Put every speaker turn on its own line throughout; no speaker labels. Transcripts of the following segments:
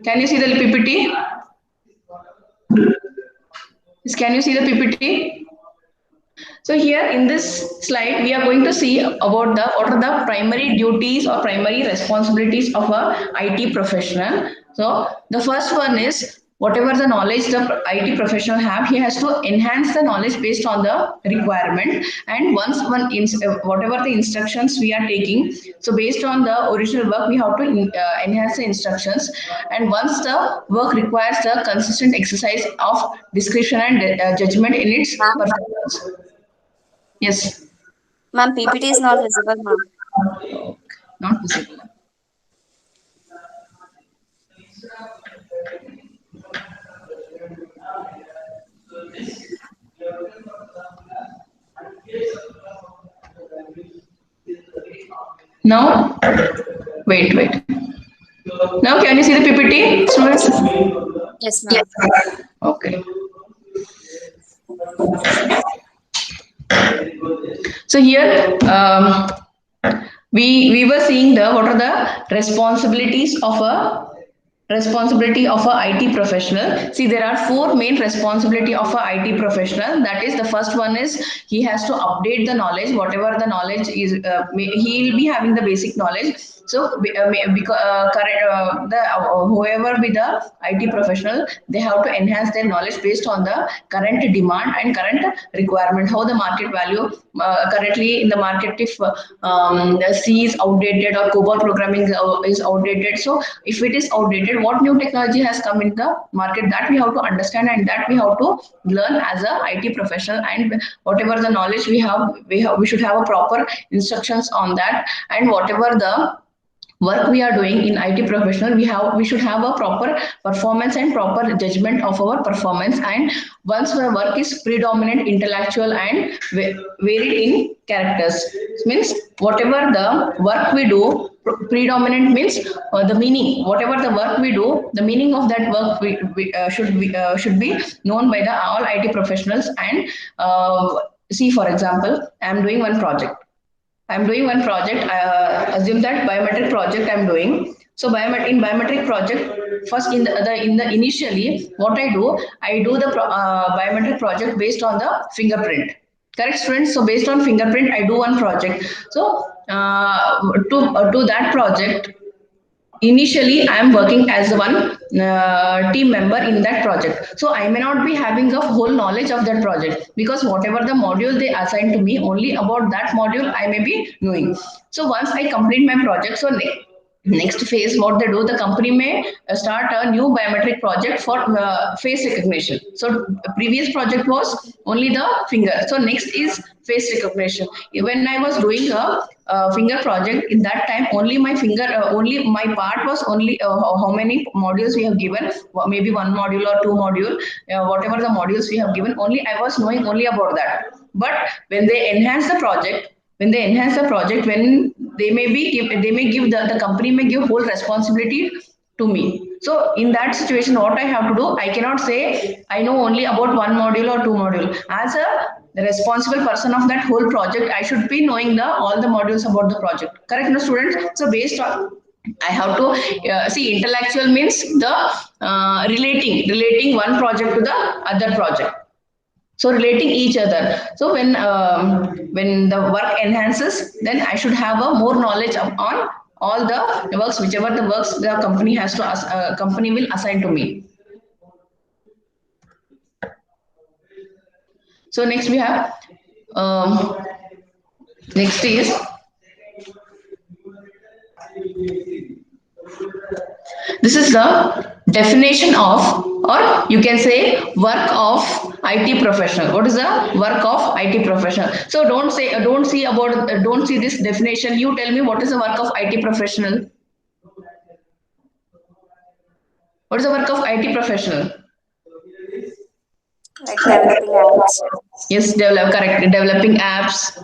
Can you see the PPT? Can you see the PPT? So here in this slide, we are going to see about what are the primary duties or primary responsibilities of a IT professional. So the first one is whatever the knowledge the IT professional have, he has to enhance the knowledge based on the requirement. And once whatever the instructions we are taking, so based on the original work, we have to enhance the instructions. And once the work requires the consistent exercise of discretion and judgment in its
Ma'am,
performance. Yes.
ma'am, PPT is not visible, ma'am.
Not visible. Now, wait. Now, can you see the PPT, students?
Yes,
Yes.
ma'am.
Okay. So here, we were seeing the what are the responsibility of a IT professional. See, there are four main responsibility of a IT professional. That is, the first one is he has to update the knowledge, whatever the knowledge is. He will be having the basic knowledge. So, because whoever be the IT professional, they have to enhance their knowledge based on the current demand and current requirement. How the market value currently in the market, if the C is outdated or COBOL programming is outdated. So if it is outdated, what new technology has come in the market, that we have to understand and that we have to learn as a IT professional. And whatever the knowledge we should have a proper instructions on that. And whatever the work we are doing in IT professional, we should have a proper performance and proper judgment of our performance. And once our work is predominant, intellectual, and varied in characters, means whatever the work we do, predominant means the meaning. Whatever the work we do, the meaning of that work should be known by the all IT professionals. And see, for example, I'm doing one project. Assume that biometric project I'm doing. So in biometric project, first in the initially, what I do the biometric project based on the fingerprint. Correct, students? So based on fingerprint, I do one project. So to that project, initially I am working as one team member in that project, so I may not be having the whole knowledge of that project, because whatever the module they assign to me, only about that module I may be knowing. So once I complete my project, so next phase, what they do, the company may start a new biometric project for face recognition. So previous project was only the finger, so next is face recognition. When I was doing a finger project, in that time only my finger, only my part was only how many modules we have given, maybe one module or two module, whatever the modules we have given, only I was knowing only about that. But when they enhance the project, when they may give the company may give whole responsibility to me. So in that situation, what I have to do, I cannot say I know only about one module or two module. As a the responsible person of that whole project, I should be knowing the all the modules about the project. Correct, no, students? So based on, I have to see, intellectual means the relating one project to the other project, so relating each other. So when the work enhances, then I should have a more knowledge on all the works, whichever the works the company has to company will assign to me. So next we have next is this is the definition of, or you can say, work of IT professional. What is the work of IT professional? So don't see this definition. You tell me, what is the work of IT professional? What is the work of IT professional?
Like developing apps.
Yes, developing apps.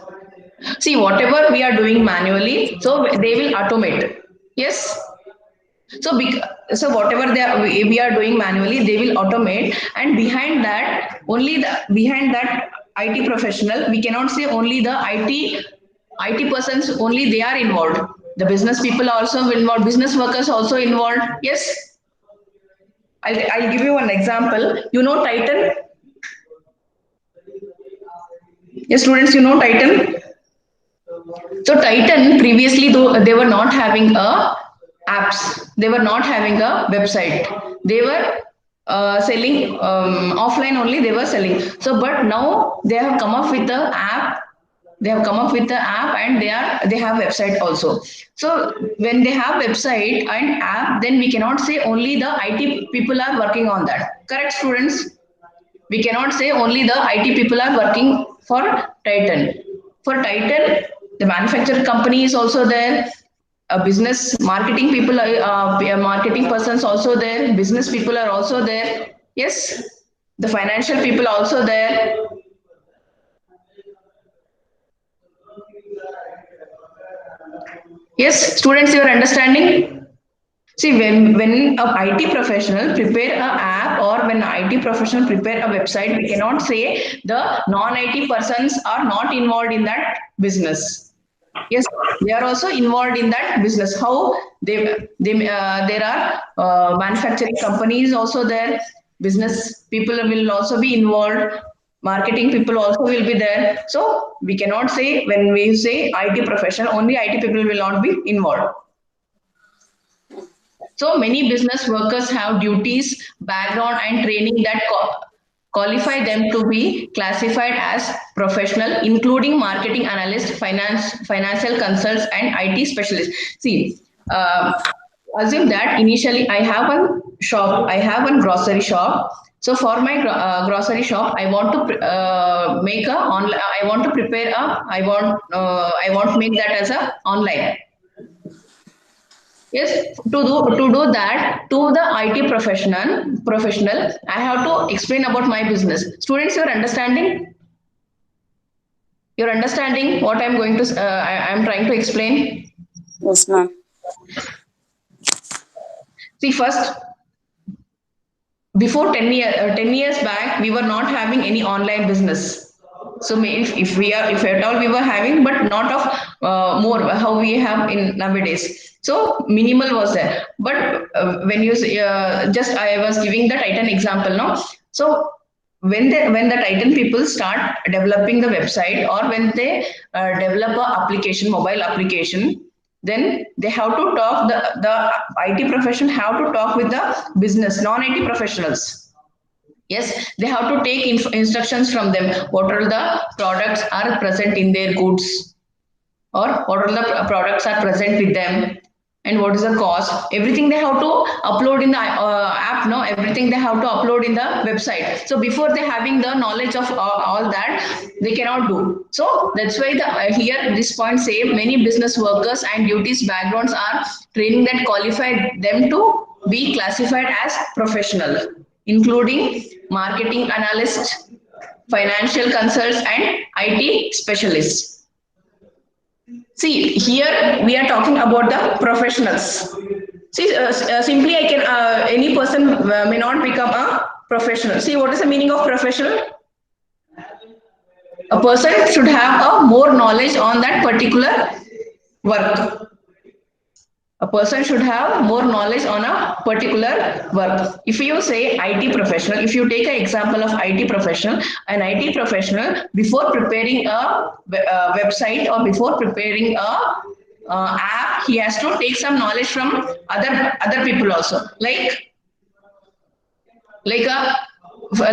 See, whatever we are doing manually, so they will automate. Yes. So, so whatever we are doing manually, they will automate, and behind that, behind that IT professional, we cannot say only the IT persons only they are involved. The business people also involved, business workers also involved. Yes. I'll give you one example. You know Titan? Yes, students, you know Titan? So Titan previously, though they were not having a apps, they were not having a website. They were selling offline only. They were selling. So, but now they have come up with the app. They have come up with the app, and they have website also. So when they have website and app, then we cannot say only the IT people are working on that. Correct, students? We cannot say only the IT people are working for Titan. For Titan, the manufacturer company is also there. Business marketing people, marketing persons also there. Business people are also there. Yes, the financial people also there. Yes, students, you are understanding? See, when a IT professional prepare a app or when IT professional prepare a website, we cannot say the non-IT persons are not involved in that business. Yes, they are also involved in that business. How there are manufacturing companies also there. Business people will also be involved. Marketing people also will be there. So we cannot say when we say IT professional, only IT people will not be involved. So many business workers have duties, background, and training that qualify them to be classified as professional, including marketing analyst, financial consultants, and IT specialist. See, uh, assume that initially I have one shop, I have one grocery shop. So for my grocery shop, I want to make a online. I want to prepare a. I want to make that as a online. Yes, to do that to the IT professional, I have to explain about my business. Students, you're understanding? You're understanding what I'm going to I'm trying to explain.
Yes, ma'am.
See, first, before 10 years back, we were not having any online business. So if we are, if at all we were having, but not of more how we have in nowadays. So minimal was there. But when you say, just I was giving the Titan example now. So when the Titan people start developing the website or when they develop a application, mobile application, then they have to talk the IT profession have to talk with the business non-IT professionals. Yes, they have to take instructions from them. What are the products are present in their goods, or what are the products are present with them, and what is the cost. Everything they have to upload in the app. No, everything they have to upload in the website. So before they having the knowledge of all that, they cannot do. So that's why the here this point say many business workers and duties backgrounds are training that qualify them to be classified as professional, including marketing analyst, financial consultants, and IT specialists. See, here we are talking about the professionals. See, simply I can, any person may not become a professional. See, what is the meaning of professional? A person should have a more knowledge on that particular work. A person should have more knowledge on a particular work. If you say IT professional, if you take an example of IT professional, an IT professional before preparing a website or before preparing a app, he has to take some knowledge from other people also, like a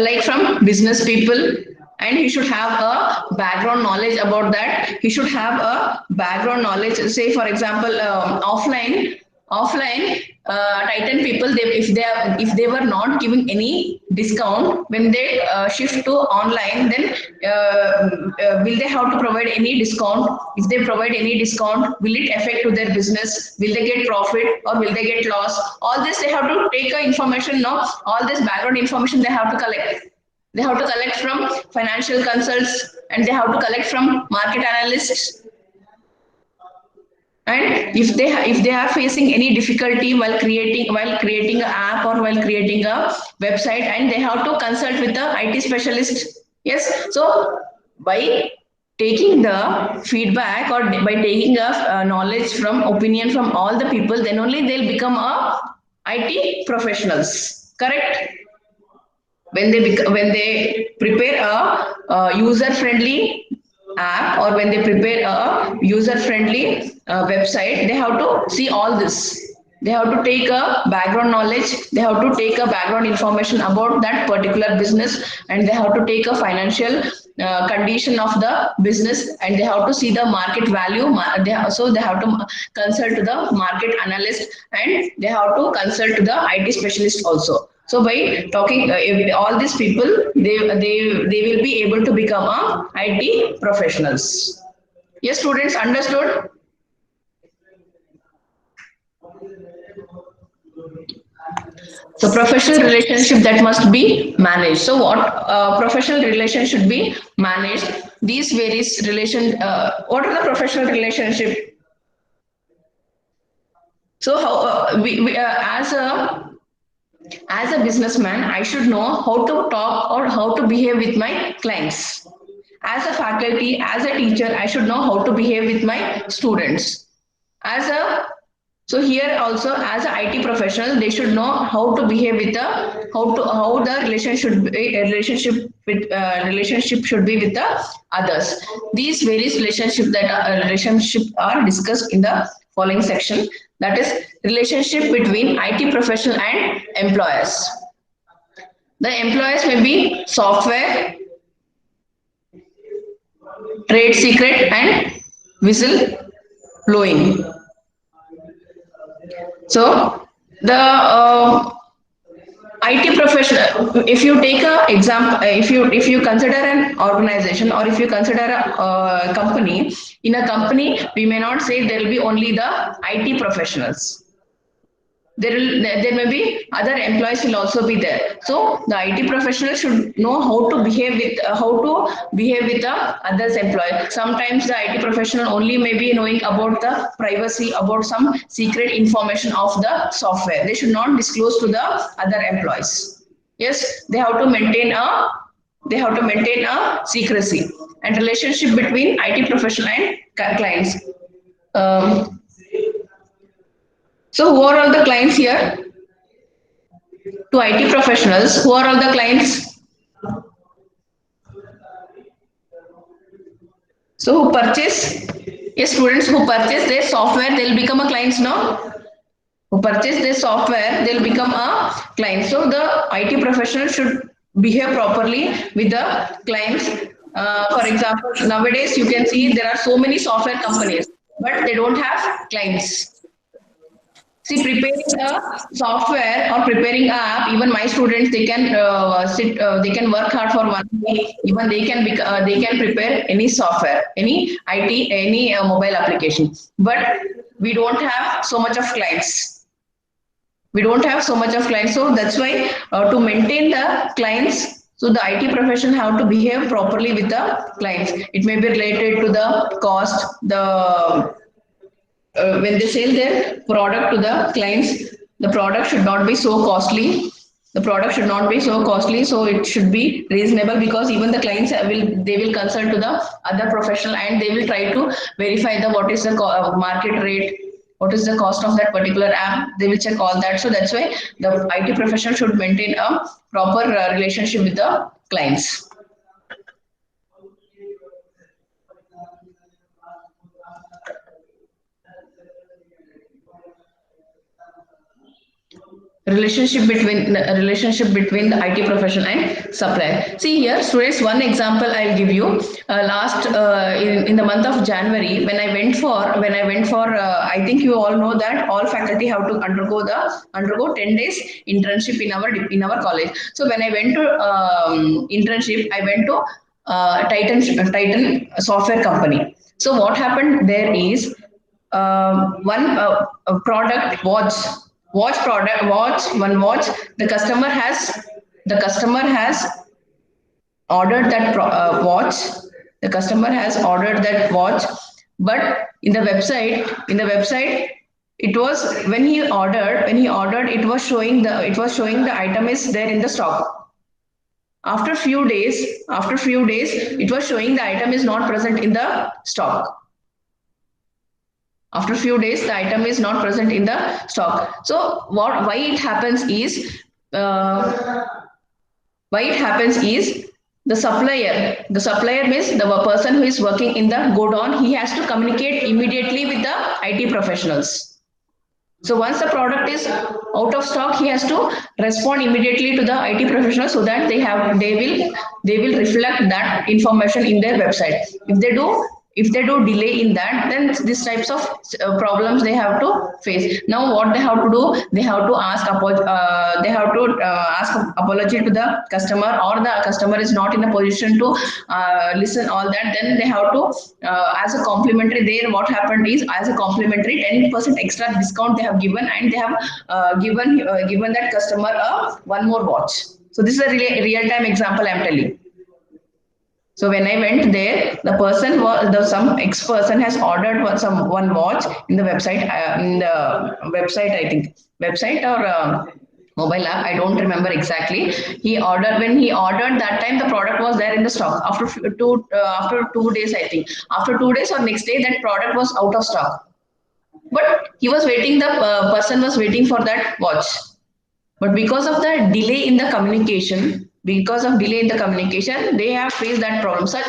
like from business people, and he should have a background knowledge about that. He should have a background knowledge, say for example, offline Titan people, they if they were not giving any discount when they shift to online, then will they have to provide any discount? If they provide any discount, will it affect to their business? Will they get profit or will they get loss? All this they have to take a information. No, all this background information they have to collect. They have to collect from financial consults, and they have to collect from market analysts. And if they are facing any difficulty while creating an app or while creating a website, and they have to consult with the IT specialist. Yes, so by taking the feedback or by taking a knowledge from opinion from all the people, then only they'll become a IT professionals. Correct? When they prepare a user friendly app, or when they prepare a user friendly website, they have to see all this. They have to take a background knowledge, they have to take a background information about that particular business, and they have to take a financial condition of the business, and they have to see the market value. So they have to consult to the market analyst, and they have to consult to the IT specialist also. So by talking all these people, they will be able to become a IT professionals. Yes, students, understood? So professional relationship that must be managed. So what professional relation should be managed? These various relation. What are the professional relationship? So how we as a businessman, I should know how to talk or how to behave with my clients. As a faculty, as a teacher, I should know how to behave with my students. As a so here also as a IT professional, they should know how to behave with the how the relationship should be with the others. These various relationship are discussed in the following section. That is relationship between IT professional and employers. The employers may be software, trade secret, and whistle blowing. So the IT professional, if you take a example, if you consider an organization, or if you consider a company, in a company we may not say there will be only the IT professionals. There may be other employees will also be there. So the IT professional should know how to behave with the others employee. Sometimes the IT professional only may be knowing about the privacy, about some secret information of the software. They should not disclose to the other employees. Yes, they have to maintain a secrecy and relationship between IT professional and clients. Um, so who are all the clients here? To IT professionals, who are all the clients? So who purchase? Yes, students who purchase their software, they'll become a clients now. Who purchase their software, they'll become a client. So the IT professional should behave properly with the clients. For example, nowadays you can see there are so many software companies, but they don't have clients. See, preparing a software or preparing a app, even my students, they can they can work hard for 1 week. Even they can prepare any software, any IT, any mobile application. But we don't have so much of clients. We don't have so much of clients, so that's why to maintain the clients. So the IT profession have to behave properly with the clients. It may be related to the cost, the when they sell their product to the clients, the product should not be so costly. The product should not be so costly, so it should be reasonable, because even the clients will consult to the other professional, and they will try to verify the what is the market rate, what is the cost of that particular app. They will check all that. So that's why the IT professional should maintain a proper relationship with the clients. Relationship between the IT profession and supplier. See here, students, one example I'll give you. Last in the month of January, when I went for I think you all know that all faculty have to undergo 10 days internship in our college. So when I went to internship, I went to Titan software company. So what happened there is one product watch, the customer has ordered that watch. The customer has ordered that watch, but in the website it was when he ordered, it was showing the item is there in the stock. After few days it was showing the item is not present in the stock. After few days the item is not present in the stock. So why it happens is, why it happens is the supplier means the person who is working in the godown, he has to communicate immediately with the IT professionals. So once the product is out of stock, he has to respond immediately to the IT professional so that they will reflect that information in their website. If they do delay in that, then these types of problems they have to face. Now what they have to do, they have to ask apology to the customer, or the customer is not in a position to listen all that. Then they have to as a complimentary, there what happened is, as a complimentary 10% extra discount they have given, and they have given that customer a one more watch. So this is a real time example I'm telling. So when I went there, the person was some ex person has ordered one watch in the website, I think website or mobile app. I don't remember exactly. He ordered when he ordered that time the product was there in the stock. After 2 days, I think after 2 days or next day that product was out of stock. But he was waiting. The person was waiting for that watch. But because of the delay in the communication, they have faced that problem. So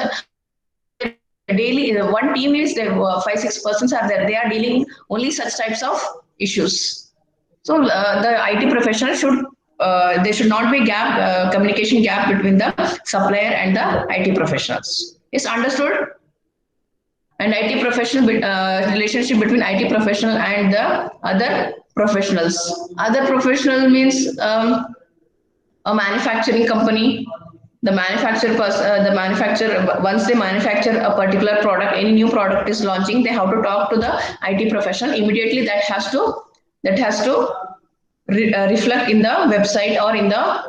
daily, one team is there, 5-6 persons are there. They are dealing only such types of issues. So the IT professional should there should not be communication gap between the supplier and the IT professionals. Is understood? And IT professional relationship between IT professional and the other professionals. Other professional means a manufacturing company. The manufacturer, once they manufacture a particular product, any new product is launching, they have to talk to the IT professional immediately. That has to reflect in the website or in the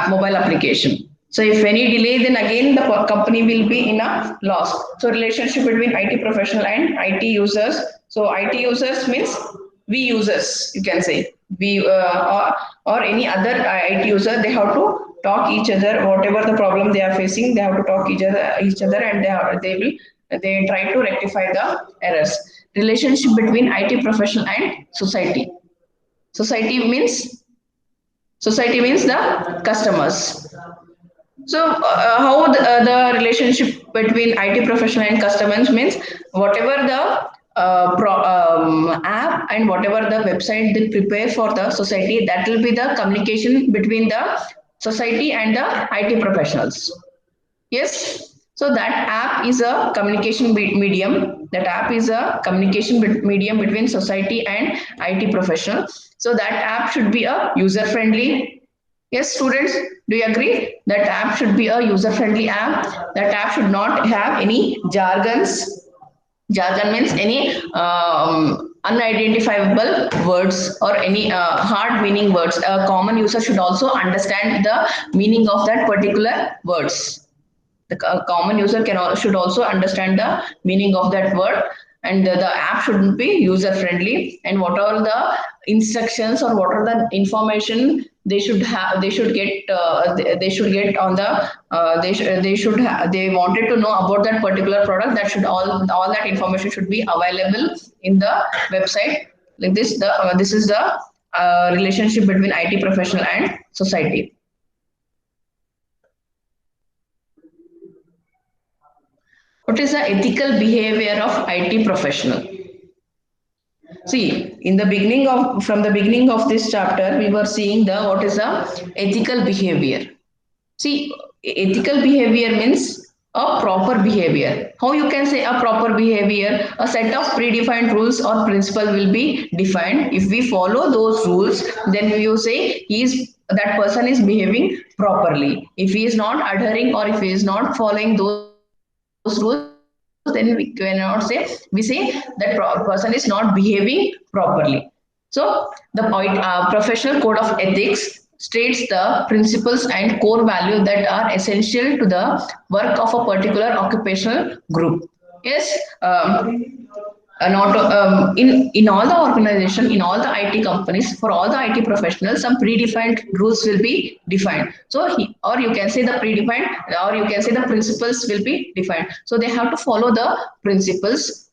mobile application. So if any delay, then again the company will be in a loss. So relationship between IT professional and IT users. So IT users means we users, you can say we or any other IT user. They have to talk each other. Whatever the problem they are facing, they have to talk each other, and they try to rectify the errors. Relationship between IT professional and society. Society means Society means the customers. So, how the relationship between IT professional and customers means, whatever the app and whatever the website they prepare for the society, that will be the communication between the society and the IT professionals. Yes. So that app is a communication medium. That app is a communication medium between society and IT professional. So that app should be a user friendly. Yes, students, do you agree? That app should be a user friendly app. That app should not have any jargons. Jargon means any unidentifiable words or any hard meaning words. A common user should also understand the meaning of that particular words. The common user should also understand the meaning of that word, and the app shouldn't be user friendly. And what are the instructions or what are the information they should have, they should get on the they wanted to know about that particular product, that should all that information should be available in the website. Like this is the relationship between IT professional and society. What is the ethical behavior of IT professional? See, from the beginning of this chapter, we were seeing the what is the ethical behavior. See, ethical behavior means a proper behavior. How you can say a proper behavior? A set of predefined rules or principle will be defined. If we follow those rules, then you say that person is behaving properly. If he is not adhering or if he is not following those rules, then we cannot say, we say that person is not behaving properly. So the professional code of ethics states the principles and core values that are essential to the work of a particular occupational group. Yes, not in all the organization, in all the IT companies, for all the IT professionals, some predefined rules will be defined. So or you can say the predefined, or you can say the principles will be defined. So they have to follow the principles.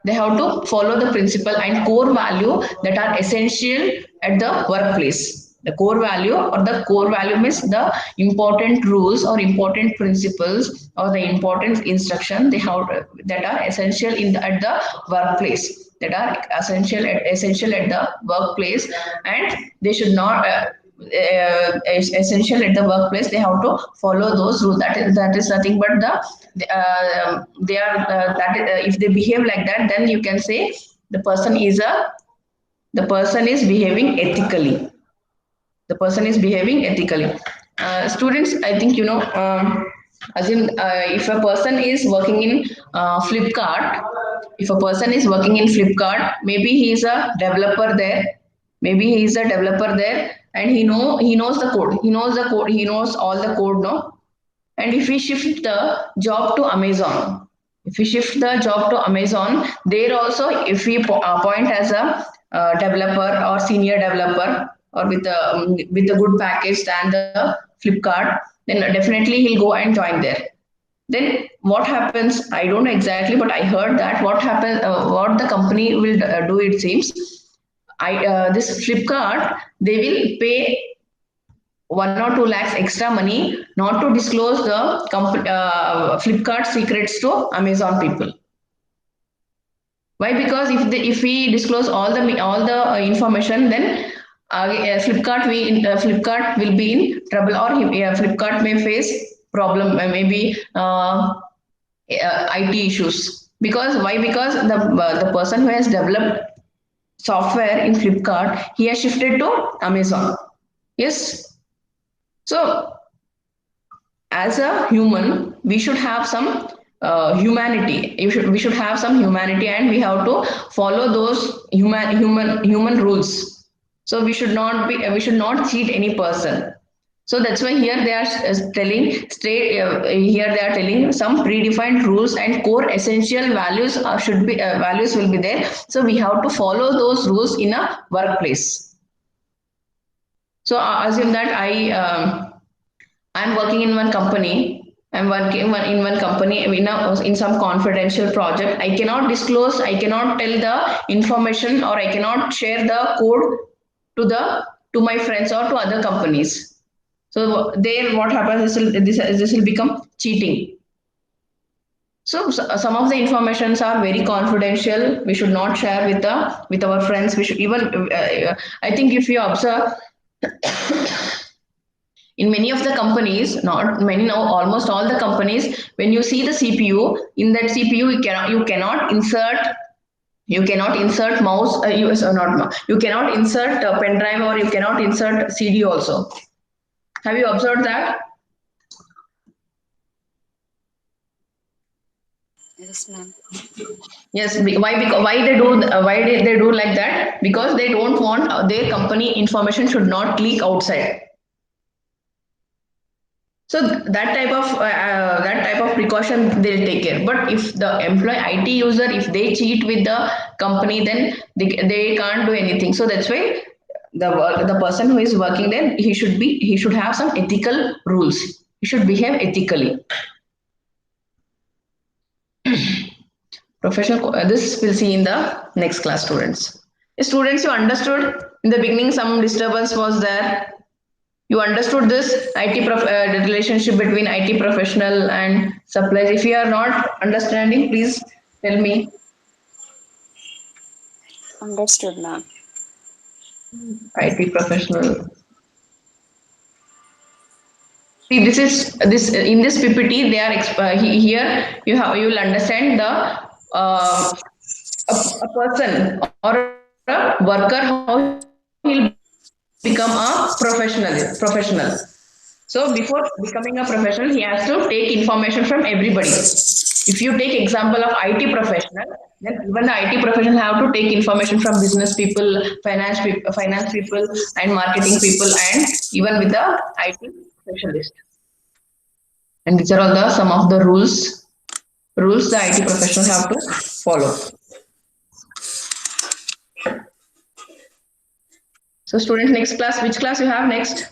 They have to follow the principle and core value that are essential at the workplace. The core value, or the core value means the important rules or important principles or the important instruction they have that are essential at the workplace. That are essential at the workplace, and they should not. Essential at the workplace, they have to follow those rules. That is nothing but they are if they behave like that, then you can say the person is behaving ethically. The person is behaving ethically. Students, I think assume if a person is working in Flipkart, maybe he is a developer there. And he knows the code. He knows all the code, no? And if we shift the job to Amazon, there also, if we point as a developer or senior developer, or with a good package than the Flipkart, then definitely he'll go and join there. Then what happens? I don't know exactly, but I heard that what happens, what the company will do, it seems, this Flipkart, they will pay 1 or 2 lakhs extra money not to disclose the Flipkart secrets to Amazon people. Why? Because if we disclose all the information, then Flipkart will be in trouble, or Flipkart may face problem, maybe IT issues. Because why? Because the person who has developed software in Flipkart, he has shifted to Amazon. Yes. So, as a human, we should have some humanity. We should have some humanity, and we have to follow those human rules. So we should not cheat any person. So that's why here they are telling some predefined rules and core essential values values will be there. So we have to follow those rules in a workplace. So assume that I'm working in one company. I'm working in one company in some confidential project. I cannot disclose. I cannot tell the information, or I cannot share the code to my friends or to other companies. So there, what happens? This will become cheating. So some of the informations are very confidential. We should not share with our friends. We should even. I think if you observe, in many of the companies, not many now, almost all the companies, when you see the CPU, in that CPU you cannot insert mouse. You cannot insert a pen drive, or you cannot insert CD also. Have you observed that?
Yes, ma'am.
Yes. Why they do like that? Because they don't want their company information should not leak outside. So that type of precaution they'll take care. But if the employee IT user, if they cheat with the company, then they can't do anything. So that's why the person who is working there, he should have some ethical rules. He should behave ethically. Professional. This we'll see in the next class, students. Students, you understood in the beginning some disturbance was there. You understood this the relationship between IT professional and suppliers. If you are not understanding, please tell me.
Understood, ma'am.
IT professional. See, this in this PPT. They are here. You'll understand the a person or a worker, how he'll become a professional. So before becoming a professional, he has to take information from everybody. If you take example of IT professional, then even the IT professional have to take information from business people, finance people, and marketing people, and even with the IT specialist. And these are all some of the rules the IT professional have to follow. So students, next class, which class you have next?